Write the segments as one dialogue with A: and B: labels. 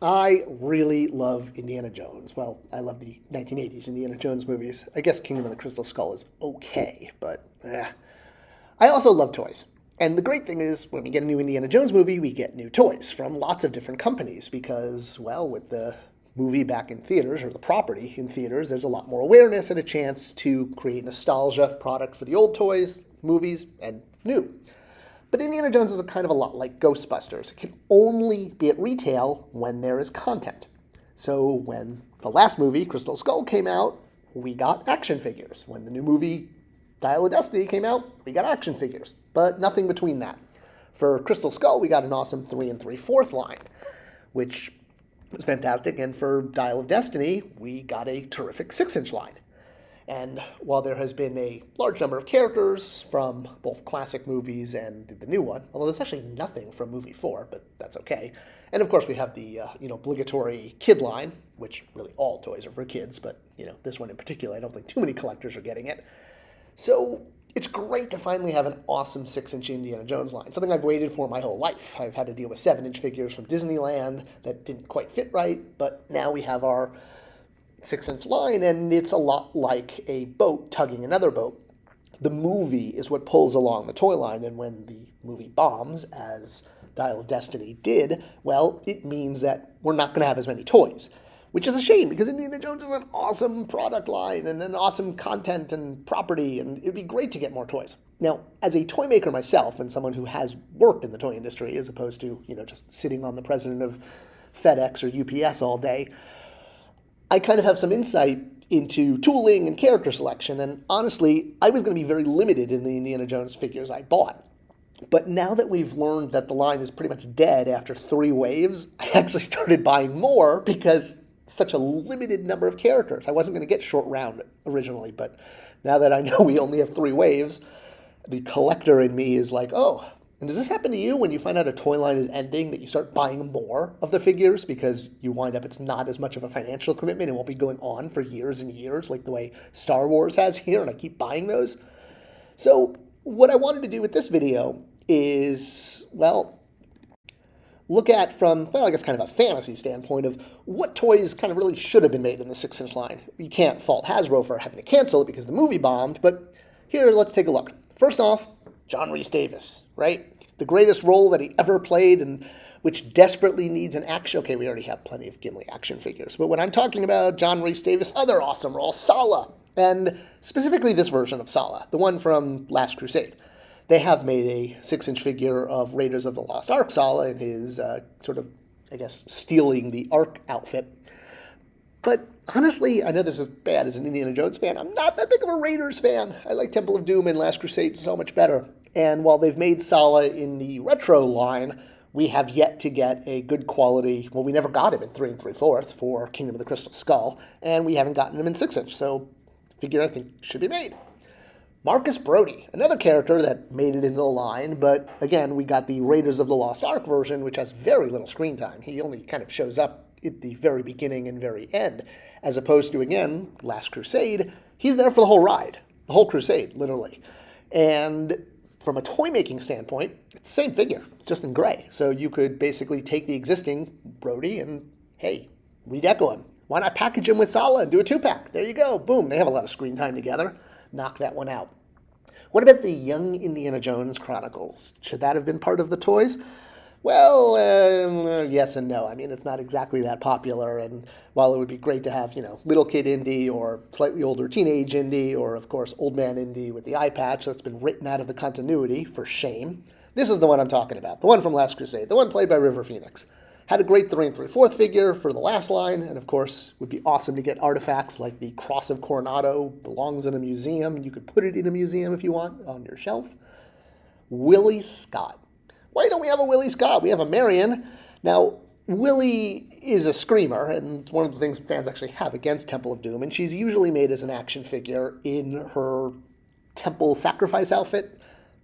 A: I really love Indiana Jones. Well, I love the 1980s Indiana Jones movies. I guess Kingdom of the Crystal Skull is okay, but I also love toys. And the great thing is, when we get a new Indiana Jones movie, we get new toys from lots of different companies because, well, with the movie back in theaters, or the property in theaters, there's a lot more awareness and a chance to create nostalgia product for the old toys, movies, and new. But Indiana Jones is a kind of a lot like Ghostbusters. It can only be at retail when there is content. So when the last movie, Crystal Skull, came out, we got action figures. When the new movie, Dial of Destiny, came out, we got action figures. But nothing between that. For Crystal Skull, we got an awesome 3 3/4 line, which was fantastic. And for Dial of Destiny, we got a terrific 6-inch line. And while there has been a large number of characters from both classic movies and the new one, although there's actually nothing from movie 4, but that's okay. And of course we have the obligatory kid line, which really all toys are for kids, but this one in particular, I don't think too many collectors are getting it. So it's great to finally have an awesome 6-inch Indiana Jones line, something I've waited for my whole life. I've had to deal with 7-inch figures from Disneyland that didn't quite fit right, but now we have our 6-inch line, and it's a lot like a boat tugging another boat. The movie is what pulls along the toy line, and when the movie bombs, as Dial of Destiny did, well, it means that we're not going to have as many toys, which is a shame because Indiana Jones is an awesome product line and an awesome content and property, and it'd be great to get more toys. Now, as a toy maker myself and someone who has worked in the toy industry as opposed to, just sitting on the president of FedEx or UPS all day, I kind of have some insight into tooling and character selection, and honestly, I was going to be very limited in the Indiana Jones figures I bought. But now that we've learned that the line is pretty much dead after 3 waves, I actually started buying more because such a limited number of characters. I wasn't going to get Short Round originally, but now that I know we only have 3 waves, the collector in me is like, oh. And does this happen to you when you find out a toy line is ending, that you start buying more of the figures because you wind up it's not as much of a financial commitment and won't be going on for years and years like the way Star Wars has here, and I keep buying those? So what I wanted to do with this video is, well, look at from, well, I guess kind of a fantasy standpoint of what toys kind of really should have been made in the 6-inch line. You can't fault Hasbro for having to cancel it because the movie bombed, but here, let's take a look. First off, John Rhys Davis, right? The greatest role that he ever played, and which desperately needs an action. Okay, we already have plenty of Gimli action figures, but when I'm talking about John Rhys Davis' other awesome role, Sala, and specifically this version of Sala, the one from Last Crusade. They have made a 6-inch figure of Raiders of the Lost Ark Sala in his sort of, I guess, stealing the Ark outfit. But honestly, I know this is bad as an Indiana Jones fan. I'm not that big of a Raiders fan. I like Temple of Doom and Last Crusade so much better. And while they've made Sala in the retro line, we have yet to get a good quality, well, we never got him in 3 3/4 for Kingdom of the Crystal Skull, and we haven't gotten him in 6-inch, so figure I think should be made. Marcus Brody, another character that made it into the line, but again, we got the Raiders of the Lost Ark version, which has very little screen time. He only kind of shows up at the very beginning and very end, as opposed to, again, Last Crusade, he's there for the whole ride, the whole crusade, literally. And from a toy making standpoint, it's the same figure, it's just in gray. So you could basically take the existing Brody and, hey, redeco him. Why not package him with Sala and do a 2-pack? There you go, boom, they have a lot of screen time together. Knock that one out. What about the Young Indiana Jones Chronicles? Should that have been part of the toys? Well, yes and no. I mean, it's not exactly that popular, and while it would be great to have, little kid Indy or slightly older teenage Indy or, of course, old man Indy with the eye patch that's been written out of the continuity, for shame, this is the one I'm talking about, the one from Last Crusade, the one played by River Phoenix. Had a great 3 3/4 figure for the last line, and of course, would be awesome to get artifacts like the Cross of Coronado, belongs in a museum. You could put it in a museum if you want, on your shelf. Willie Scott. Why don't we have a Willie Scott? We have a Marion. Now, Willie is a screamer, and it's one of the things fans actually have against Temple of Doom, and she's usually made as an action figure in her temple sacrifice outfit.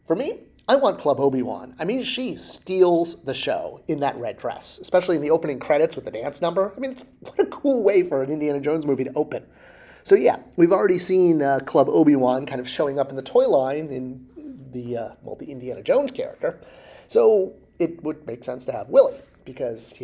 A: For me, I want Club Obi-Wan. I mean, she steals the show in that red dress, especially in the opening credits with the dance number. I mean, what a cool way for an Indiana Jones movie to open. So yeah, we've already seen Club Obi-Wan kind of showing up in the toy line in the Indiana Jones character. So it would make sense to have Willie because,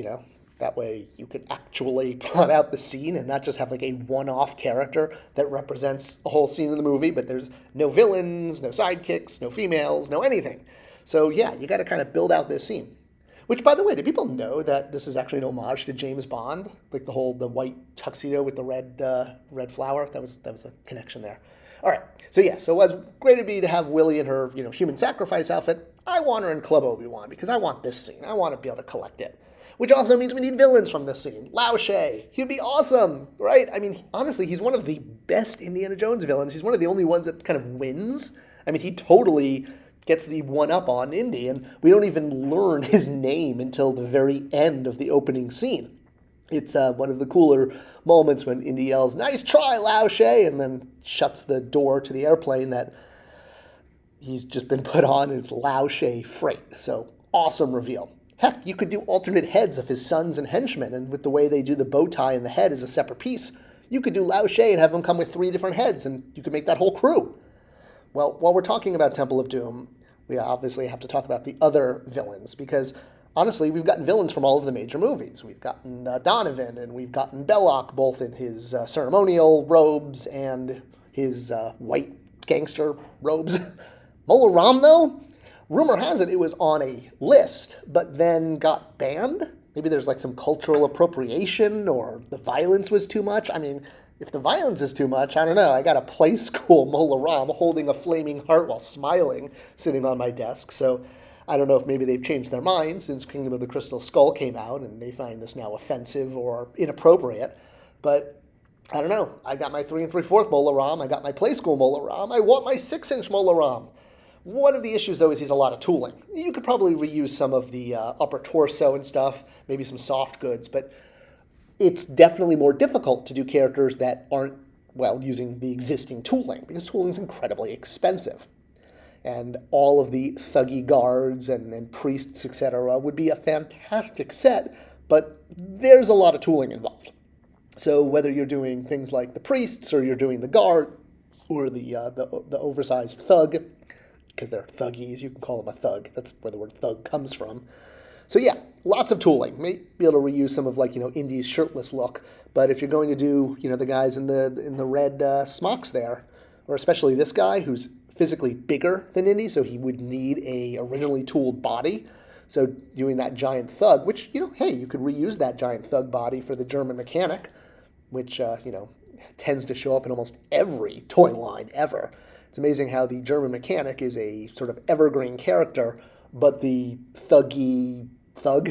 A: That way you can actually plot out the scene and not just have like a one-off character that represents a whole scene in the movie, but there's no villains, no sidekicks, no females, no anything. So yeah, you got to kind of build out this scene. Which, by the way, do people know that this is actually an homage to James Bond? Like the white tuxedo with the red flower. That was a connection there. All right. So yeah. So as great it'd be to have Willie in her human sacrifice outfit, I want her in Club Obi-Wan because I want this scene. I want to be able to collect it. Which also means we need villains from this scene. Lao She. He'd be awesome, right? I mean, honestly, he's one of the best Indiana Jones villains. He's one of the only ones that kind of wins. I mean, he totally gets the one-up on Indy, and we don't even learn his name until the very end of the opening scene. It's one of the cooler moments when Indy yells, "Nice try, Lao She," and then shuts the door to the airplane that he's just been put on, and it's Lao She Freight. So, awesome reveal. Heck, you could do alternate heads of his sons and henchmen, and with the way they do the bow tie and the head as a separate piece, you could do Lao She and have him come with 3 different heads, and you could make that whole crew. Well, while we're talking about Temple of Doom, we obviously have to talk about the other villains, because honestly, we've gotten villains from all of the major movies. We've gotten Donovan, and we've gotten Belloc, both in his ceremonial robes and his white gangster robes. Mola Ram, though, rumor has it was on a list, but then got banned. Maybe there's like some cultural appropriation, or the violence was too much. I mean, if the violence is too much, I don't know. I got a play school Mola Ram holding a flaming heart while smiling sitting on my desk. So I don't know if maybe they've changed their mind since Kingdom of the Crystal Skull came out and they find this now offensive or inappropriate. But I don't know. I got my 3 3/4 Mola Ram. I got my play school Mola Ram. I want my 6-inch Mola Ram. One of the issues, though, is he's a lot of tooling. You could probably reuse some of the upper torso and stuff, maybe some soft goods, but it's definitely more difficult to do characters that aren't, well, using the existing tooling, because tooling is incredibly expensive. And all of the thuggy guards and priests, etc., would be a fantastic set, but there's a lot of tooling involved. So whether you're doing things like the priests, or you're doing the guards, or the oversized thug, because they're thuggies, you can call them a thug. That's where the word thug comes from. So yeah, lots of tooling. May be able to reuse some of Indy's shirtless look, but if you're going to do the guys in the red smocks there, or especially this guy who's physically bigger than Indy, so he would need a originally tooled body. So doing that giant thug, which hey, you could reuse that giant thug body for the German mechanic, which tends to show up in almost every toy line ever. It's amazing how the German mechanic is a sort of evergreen character, but the thuggy thug,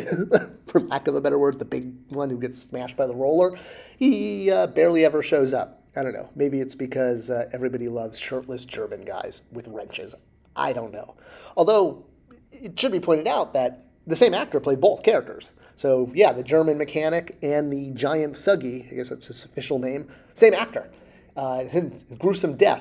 A: for lack of a better word, the big one who gets smashed by the roller, he barely ever shows up. I don't know. Maybe it's because everybody loves shirtless German guys with wrenches. I don't know. Although, it should be pointed out that the same actor played both characters. So, yeah, the German mechanic and the giant thuggy, I guess that's his official name, same actor. Gruesome death.